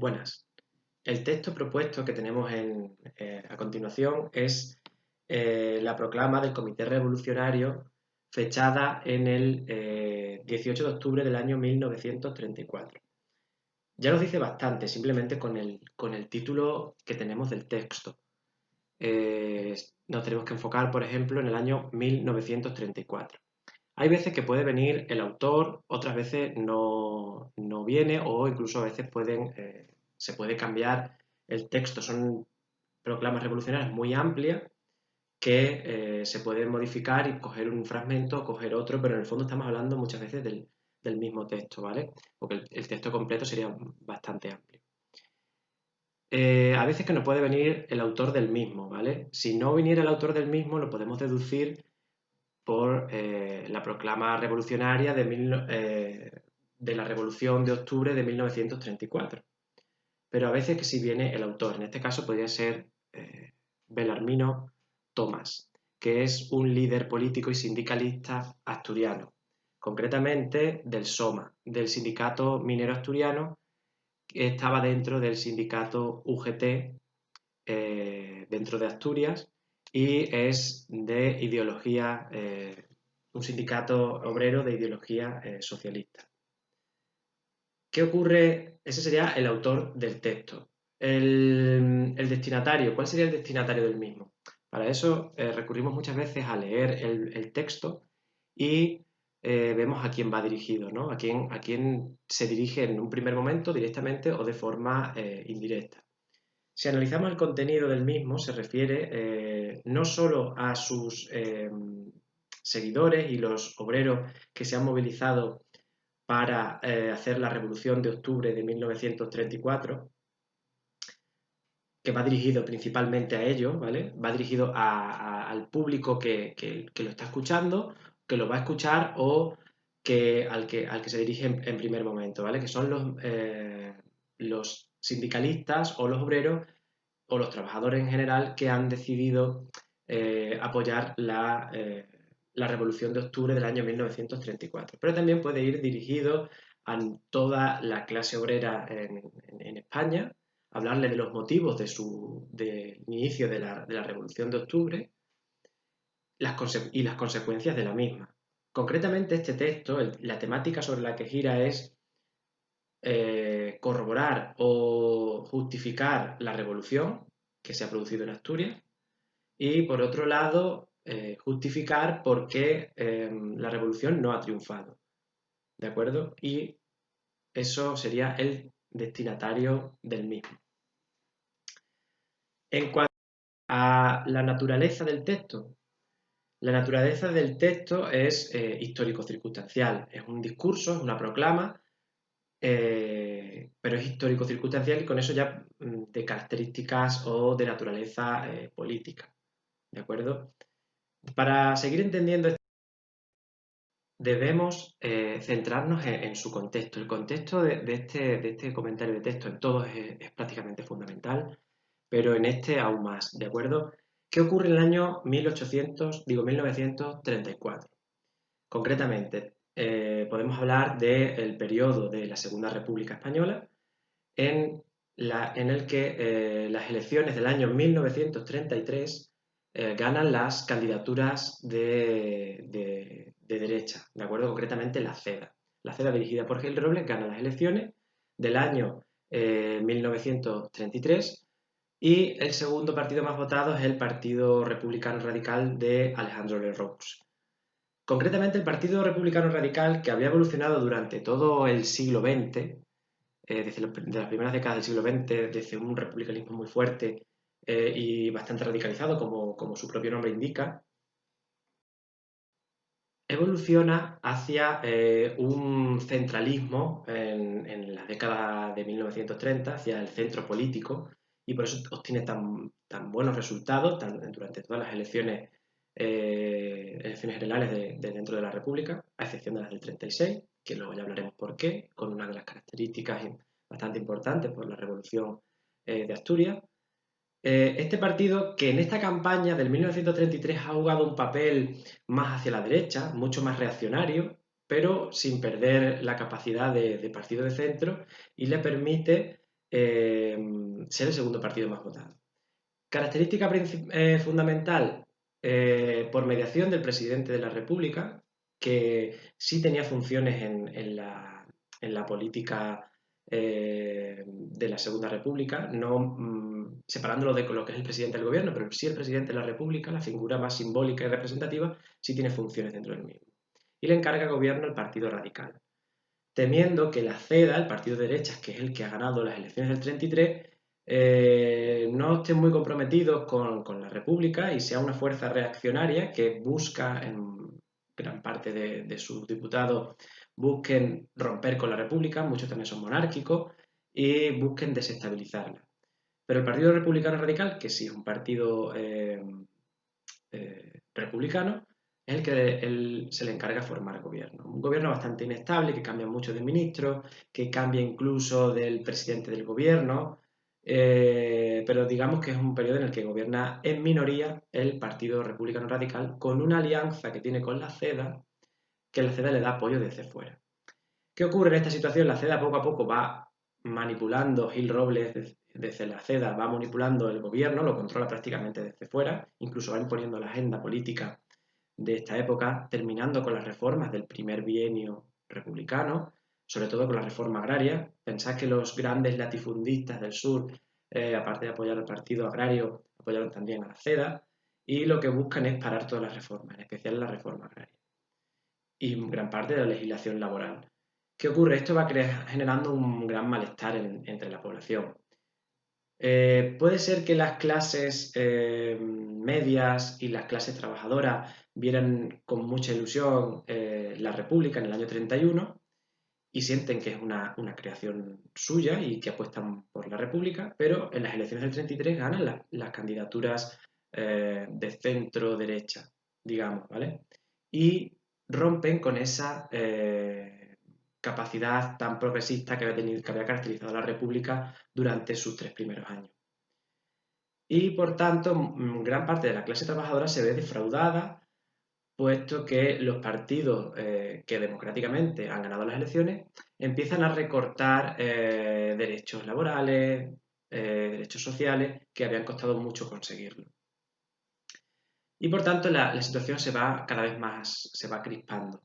Buenas. El texto propuesto que tenemos a continuación es la proclama del Comité Revolucionario fechada en el 18 de octubre del año 1934. Ya nos dice bastante simplemente con el título que tenemos del texto. Nos tenemos que enfocar, por ejemplo, en el año 1934. Hay veces que puede venir el autor, otras veces no viene o incluso a veces se puede cambiar el texto. Son proclamas revolucionarias muy amplias que se pueden modificar y coger un fragmento o coger otro, pero en el fondo estamos hablando muchas veces del mismo texto, ¿vale? Porque el texto completo sería bastante amplio. A veces que nos puede venir el autor del mismo, ¿vale? Si no viniera el autor del mismo, lo podemos deducir por la proclama revolucionaria de la Revolución de Octubre de 1934. Pero a veces que sí viene el autor. En este caso podría ser Belarmino Tomás, que es un líder político y sindicalista asturiano, concretamente del SOMA, del Sindicato Minero Asturiano, que estaba dentro del sindicato UGT dentro de Asturias y es de ideología, un sindicato obrero de ideología socialista. ¿Qué ocurre? Ese sería el autor del texto. El destinatario, ¿cuál sería el destinatario del mismo? Para eso recurrimos muchas veces a leer el texto y vemos a quién va dirigido, ¿no? A quién se dirige en un primer momento directamente o de forma indirecta. Si analizamos el contenido del mismo, se refiere no solo a sus seguidores y los obreros que se han movilizado para hacer la Revolución de Octubre de 1934, que va dirigido principalmente a ellos, ¿vale? Va dirigido al público que lo está escuchando, que lo va a escuchar o al que se dirige en primer momento, ¿vale? Que son los sindicalistas o los obreros o los trabajadores en general que han decidido apoyar la Revolución de Octubre del año 1934. Pero también puede ir dirigido a toda la clase obrera en España, hablarle de los motivos del inicio de la Revolución de Octubre y las consecuencias de la misma. Concretamente, este texto, la temática sobre la que gira es corroborar o justificar la revolución que se ha producido en Asturias y, por otro lado, justificar por qué la revolución no ha triunfado. ¿De acuerdo? Y eso sería el destinatario del mismo. En cuanto a la naturaleza del texto, la naturaleza del texto es histórico-circunstancial. Es un discurso, es una proclama, pero es histórico-circunstancial y con eso ya de características o de naturaleza política. ¿De acuerdo? Para seguir entendiendo esto, debemos centrarnos en su contexto. El contexto de este comentario de texto en todos es prácticamente fundamental, pero en este aún más, ¿de acuerdo? ¿Qué ocurre en el año 1934? Concretamente, podemos hablar del periodo de la Segunda República Española, en el que las elecciones del año 1933 ganan las candidaturas de derecha, ¿de acuerdo? Concretamente la CEDA. La CEDA, dirigida por Gil Robles, gana las elecciones del año 1933 y el segundo partido más votado es el Partido Republicano Radical de Alejandro Lerroux. Concretamente, el Partido Republicano Radical, que había evolucionado durante todo el siglo XX, desde las primeras décadas del siglo XX, desde un republicanismo muy fuerte y bastante radicalizado, como su propio nombre indica, evoluciona hacia un centralismo en la década de 1930, hacia el centro político, y por eso obtiene tan buenos resultados durante todas las elecciones generales de dentro de la República, a excepción de las del 36, que luego ya hablaremos por qué, con una de las características bastante importantes por la Revolución de Asturias. Este partido, que en esta campaña del 1933 ha jugado un papel más hacia la derecha, mucho más reaccionario, pero sin perder la capacidad de partido de centro, y le permite ser el segundo partido más votado. Característica fundamental, por mediación del presidente de la República, que sí tenía funciones en la política de la Segunda República, no separándolo de lo que es el presidente del gobierno, pero sí el presidente de la República, la figura más simbólica y representativa, sí tiene funciones dentro del mismo. Y le encarga gobierno al Partido Radical, temiendo que la CEDA, el partido de derechas, que es el que ha ganado las elecciones del 33, no estén muy comprometidos con la República y sea una fuerza reaccionaria que busca, en gran parte de sus diputados, busquen romper con la República, muchos también son monárquicos, y busquen desestabilizarla. Pero el Partido Republicano Radical, que sí es un partido republicano, es el que se le encarga formar gobierno. Un gobierno bastante inestable, que cambia mucho de ministros, que cambia incluso del presidente del gobierno, pero digamos que es un periodo en el que gobierna en minoría el Partido Republicano Radical con una alianza que tiene con la CEDA, que la CEDA le da apoyo desde fuera. ¿Qué ocurre en esta situación? La CEDA poco a poco va manipulando, Gil Robles desde la CEDA va manipulando el gobierno, lo controla prácticamente desde fuera, incluso va imponiendo la agenda política de esta época, terminando con las reformas del primer bienio republicano, sobre todo con la reforma agraria. Pensad que los grandes latifundistas del sur, aparte de apoyar al partido agrario, apoyaron también a la CEDA, y lo que buscan es parar todas las reformas, en especial la reforma agraria y gran parte de la legislación laboral. ¿Qué ocurre? Esto va generando un gran malestar entre la población. Puede ser que las clases medias y las clases trabajadoras vieran con mucha ilusión la República en el año 31 y sienten que es una creación suya y que apuestan por la República, pero en las elecciones del 33 ganan las candidaturas de centro-derecha, digamos, ¿vale? Y rompen con esa capacidad tan progresista que había caracterizado a la República durante sus 3 primeros años. Y por tanto, gran parte de la clase trabajadora se ve defraudada, puesto que los partidos que democráticamente han ganado las elecciones empiezan a recortar derechos laborales, derechos sociales, que habían costado mucho conseguirlo. Y por tanto la situación cada vez más se va crispando.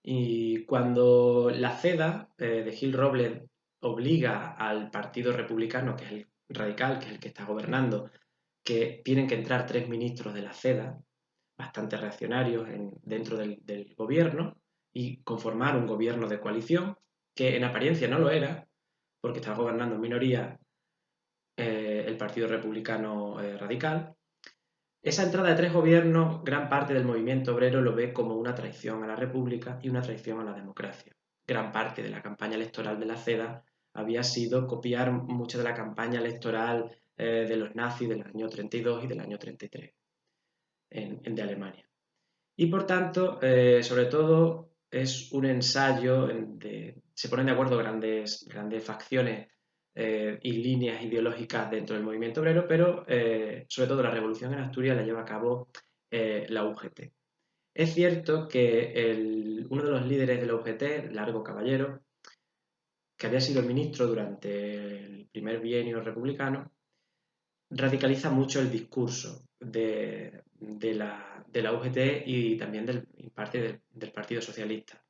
Y cuando la CEDA de Gil Robles obliga al Partido Republicano, que es el radical, que es el que está gobernando, que tienen que entrar 3 ministros de la CEDA, bastante reaccionarios dentro del gobierno, y conformar un gobierno de coalición, que en apariencia no lo era, porque estaba gobernando en minoría el Partido Republicano Radical. Esa entrada de 3 gobiernos, gran parte del movimiento obrero lo ve como una traición a la República y una traición a la democracia. Gran parte de la campaña electoral de la CEDA había sido copiar mucho de la campaña electoral de los nazis del año 32 y del año 33 de Alemania. Y por tanto, sobre todo, es un ensayo, se ponen de acuerdo grandes facciones y líneas ideológicas dentro del movimiento obrero, pero sobre todo la revolución en Asturias la lleva a cabo la UGT. Es cierto que uno de los líderes de la UGT, Largo Caballero, que había sido ministro durante el primer bienio republicano, radicaliza mucho el discurso de la UGT y también parte del Partido Socialista.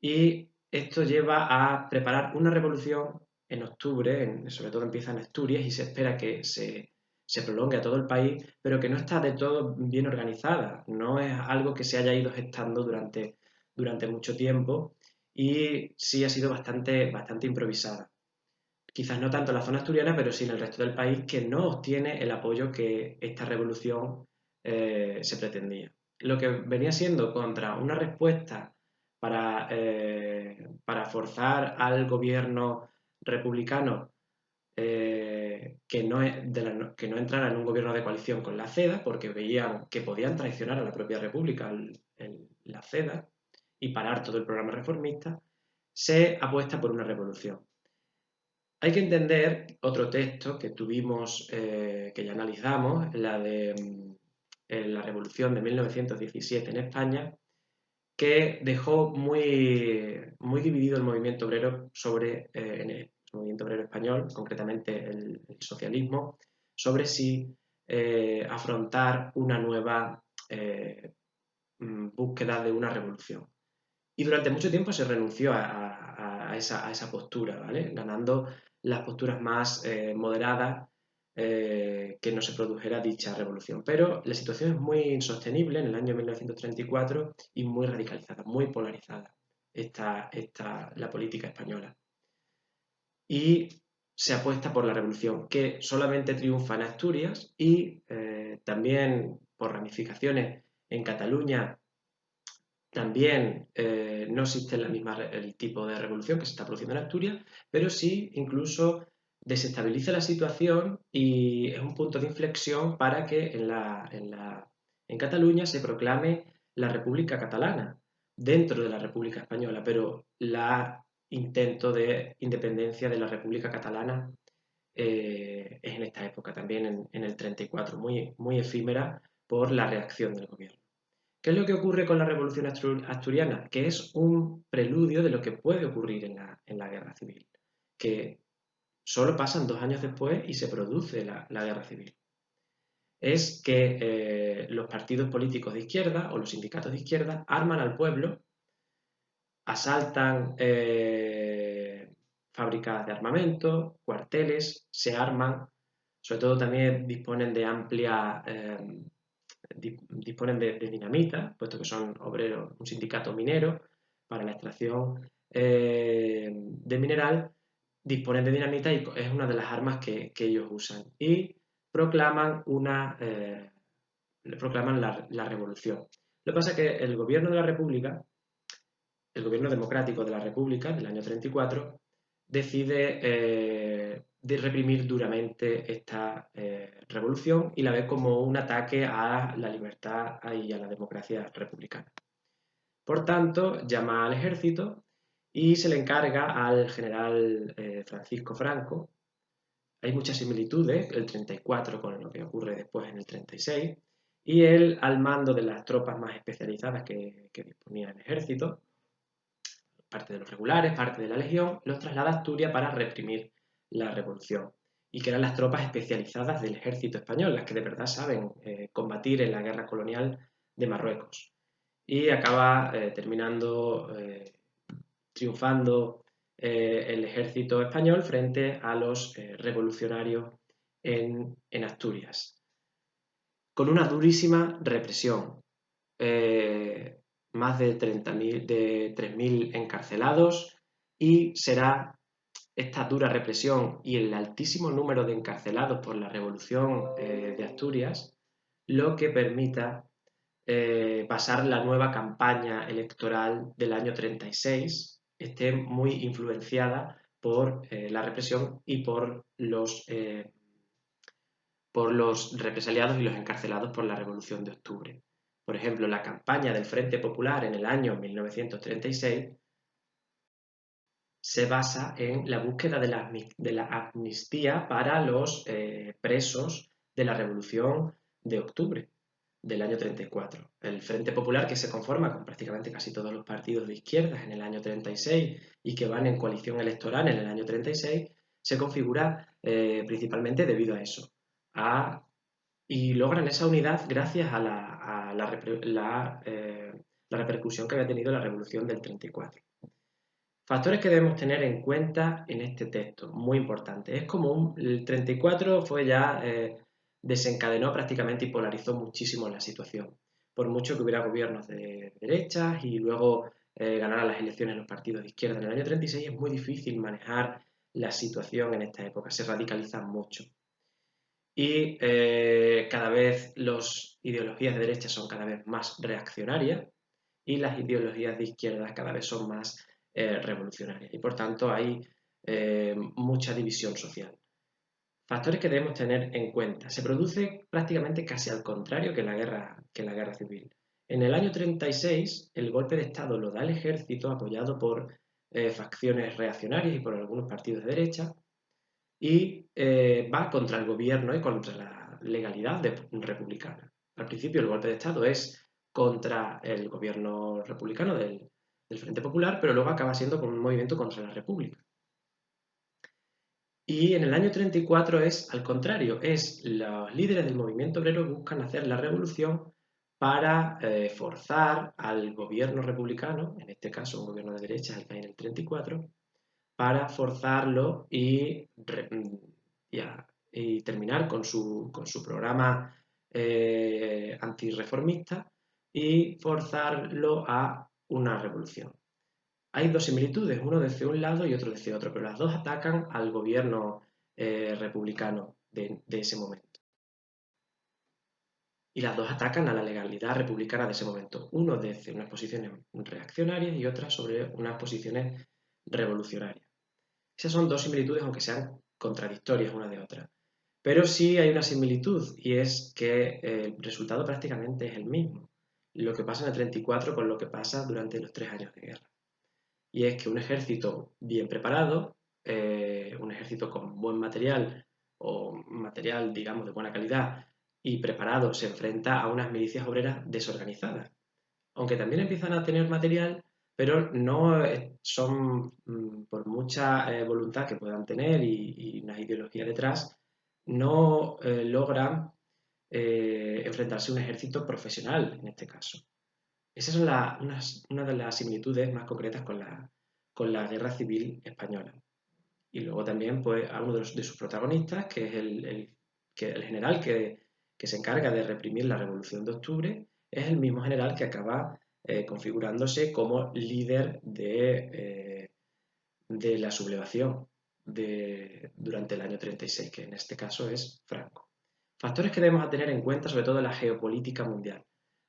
Y esto lleva a preparar una revolución en octubre, sobre todo empieza en Asturias y se espera que se prolongue a todo el país, pero que no está de todo bien organizada, no es algo que se haya ido gestando durante mucho tiempo y sí ha sido bastante improvisada. Quizás no tanto en la zona asturiana, pero sí en el resto del país, que no obtiene el apoyo que esta revolución se pretendía. Lo que venía siendo contra una respuesta para forzar al gobierno republicano que no entrara en un gobierno de coalición con la CEDA, porque veían que podían traicionar a la propia República la CEDA y parar todo el programa reformista, se apuesta por una revolución. Hay que entender otro texto que tuvimos, que ya analizamos, la de la Revolución de 1917 en España, que dejó muy dividido el movimiento obrero español, concretamente el socialismo, sobre si afrontar una nueva búsqueda de una revolución. Y durante mucho tiempo se renunció a esa postura, ¿vale? Ganando las posturas más moderadas, que no se produjera dicha revolución. Pero la situación es muy insostenible en el año 1934 y muy radicalizada, muy polarizada la política española. Y se apuesta por la revolución, que solamente triunfa en Asturias y también por ramificaciones en Cataluña. También no existe el tipo de revolución que se está produciendo en Asturias, pero sí incluso desestabiliza la situación y es un punto de inflexión para que en Cataluña se proclame la República Catalana dentro de la República Española, pero la intento de independencia de la República Catalana es en esta época, también en el 34, muy, muy efímera por la reacción del gobierno. ¿Qué es lo que ocurre con la Revolución Asturiana? Que es un preludio de lo que puede ocurrir en la Guerra Civil, que solo pasan 2 años después y se produce la Guerra Civil. Es que los partidos políticos de izquierda o los sindicatos de izquierda arman al pueblo, asaltan fábricas de armamento, cuarteles, se arman, sobre todo también disponen de amplia... disponen de dinamita, puesto que son obreros, un sindicato minero para la extracción de mineral, disponen de dinamita y es una de las armas que ellos usan. Y proclaman la revolución. Lo que pasa es que el gobierno de la República, el gobierno democrático de la República del año 34, decide de reprimir duramente esta revolución y la ve como un ataque a la libertad y a la democracia republicana. Por tanto, llama al ejército y se le encarga al general Francisco Franco. Hay muchas similitudes, el 34 con lo que ocurre después en el 36, y él, al mando de las tropas más especializadas que disponía el ejército, parte de los regulares, parte de la legión, los traslada a Asturias para reprimir la revolución. Y que eran las tropas especializadas del ejército español, las que de verdad saben combatir en la guerra colonial de Marruecos. Y acaba triunfando el ejército español frente a los revolucionarios en Asturias. Con una durísima represión. Más de 3.000 encarcelados, y será esta dura represión y el altísimo número de encarcelados por la revolución de Asturias lo que permita pasar la nueva campaña electoral del año 36, esté muy influenciada por la represión y por los represaliados y los encarcelados por la Revolución de Octubre. Por ejemplo, la campaña del Frente Popular en el año 1936 se basa en la búsqueda de la amnistía para los presos de la Revolución de Octubre del año 34. El Frente Popular, que se conforma con prácticamente casi todos los partidos de izquierdas en el año 36 y que van en coalición electoral en el año 36, se configura principalmente debido a eso. Y logran esa unidad gracias a la repercusión que había tenido la revolución del 34. Factores que debemos tener en cuenta en este texto, muy importante. Es como el 34 fue ya, desencadenó prácticamente y polarizó muchísimo la situación. Por mucho que hubiera gobiernos de derechas y luego ganaran las elecciones los partidos de izquierda en el año 36, es muy difícil manejar la situación en esta época, se radicalizan mucho. Y cada vez las ideologías de derecha son cada vez más reaccionarias y las ideologías de izquierda cada vez son más revolucionarias. Y por tanto hay mucha división social. Factores que debemos tener en cuenta. Se produce prácticamente casi al contrario que la guerra civil. En el año 36 el golpe de Estado lo da el ejército apoyado por facciones reaccionarias y por algunos partidos de derecha, y va contra el gobierno y contra la legalidad republicana. Al principio el golpe de Estado es contra el gobierno republicano del Frente Popular, pero luego acaba siendo con un movimiento contra la República. Y en el año 34 es al contrario, los líderes del movimiento obrero buscan hacer la revolución para forzar al gobierno republicano, en este caso un gobierno de derecha, el que hay en el 34, para forzarlo y terminar con su programa antirreformista y forzarlo a una revolución. Hay dos similitudes, uno desde un lado y otro desde otro, pero las dos atacan al gobierno republicano de ese momento. Y las dos atacan a la legalidad republicana de ese momento. Uno desde unas posiciones reaccionarias y otra sobre unas posiciones revolucionarias. Esas son dos similitudes, aunque sean contradictorias una de otra. Pero sí hay una similitud y es que el resultado prácticamente es el mismo. Lo que pasa en el 34 con lo que pasa durante los 3 años de guerra. Y es que un ejército bien preparado, un ejército con buen material o material, digamos, de buena calidad y preparado, se enfrenta a unas milicias obreras desorganizadas. Aunque también empiezan a tener material, pero no son, por mucha voluntad que puedan tener y una ideología detrás, no logran enfrentarse a un ejército profesional en este caso. Esa es una de las similitudes más concretas con la Guerra Civil Española. Y luego también pues, a uno de sus protagonistas, que es el general que se encarga de reprimir la Revolución de Octubre, es el mismo general que acaba configurándose como líder de la sublevación durante el año 36, que en este caso es Franco. Factores que debemos tener en cuenta, sobre todo en la geopolítica mundial,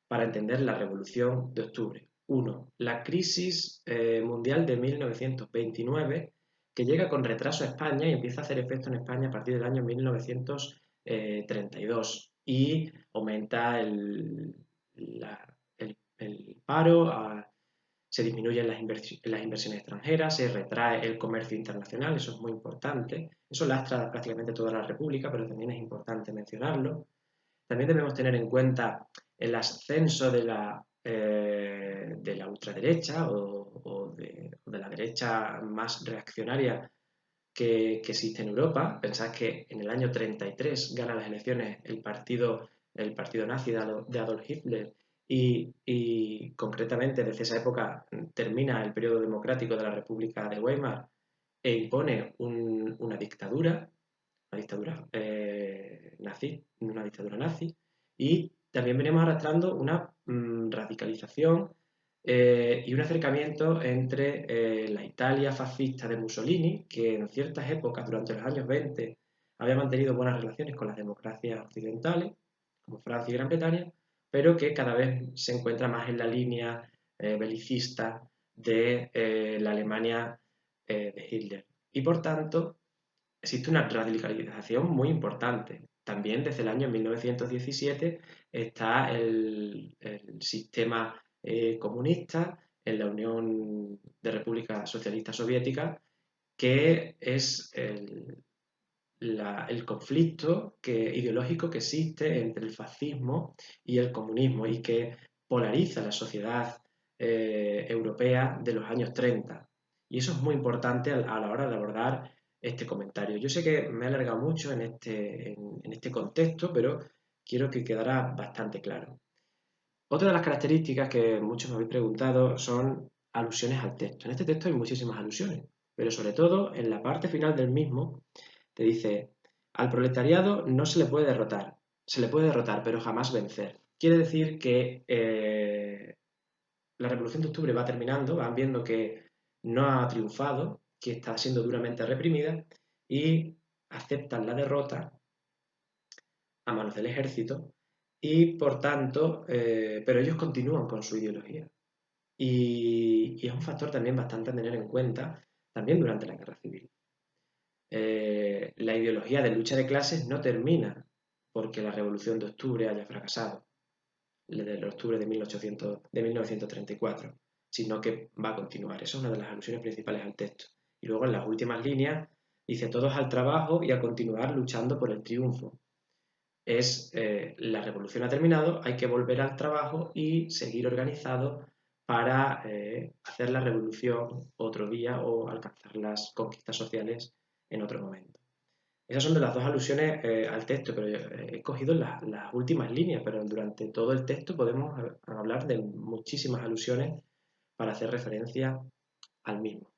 para entender la Revolución de Octubre. Uno, la crisis mundial de 1929, que llega con retraso a España y empieza a hacer efecto en España a partir del año 1932 y aumenta el paro, se disminuyen las inversiones extranjeras, se retrae el comercio internacional, eso es muy importante. Eso lastra prácticamente toda la República, pero también es importante mencionarlo. También debemos tener en cuenta el ascenso de la ultraderecha o de la derecha más reaccionaria que existe en Europa. Pensad que en el año 33 gana las elecciones el partido nazi de Adolf Hitler y concretamente desde esa época termina el periodo democrático de la República de Weimar e impone una dictadura nazi, una dictadura nazi, y también venimos arrastrando una radicalización y un acercamiento entre la Italia fascista de Mussolini, que en ciertas épocas, durante los años 20, había mantenido buenas relaciones con las democracias occidentales, como Francia y Gran Bretaña, pero que cada vez se encuentra más en la línea belicista de la Alemania de Hitler. Y por tanto, existe una radicalización muy importante. También desde el año 1917 está el sistema comunista en la Unión de Repúblicas Socialistas Soviéticas, que es el conflicto ideológico que existe entre el fascismo y el comunismo y que polariza la sociedad europea de los años 30. Y eso es muy importante a la hora de abordar este comentario. Yo sé que me he alargado mucho en este contexto, pero quiero que quedara bastante claro. Otra de las características que muchos me habéis preguntado son alusiones al texto. En este texto hay muchísimas alusiones, pero sobre todo en la parte final del mismo te dice, al proletariado no se le puede derrotar, se le puede derrotar, pero jamás vencer. Quiere decir que la Revolución de Octubre va terminando, van viendo que no ha triunfado, que está siendo duramente reprimida y aceptan la derrota a manos del ejército y por tanto, pero ellos continúan con su ideología. Y es un factor también bastante a tener en cuenta también durante la Guerra Civil. La ideología de lucha de clases no termina porque la Revolución de Octubre haya fracasado, de octubre de 1934, sino que va a continuar. Esa es una de las alusiones principales al texto. Y luego en las últimas líneas dice todos al trabajo y a continuar luchando por el triunfo. La revolución ha terminado, hay que volver al trabajo y seguir organizado para hacer la revolución otro día o alcanzar las conquistas sociales en otro momento. Esas son de las dos alusiones al texto, pero he cogido las últimas líneas, pero durante todo el texto podemos hablar de muchísimas alusiones para hacer referencia al mismo.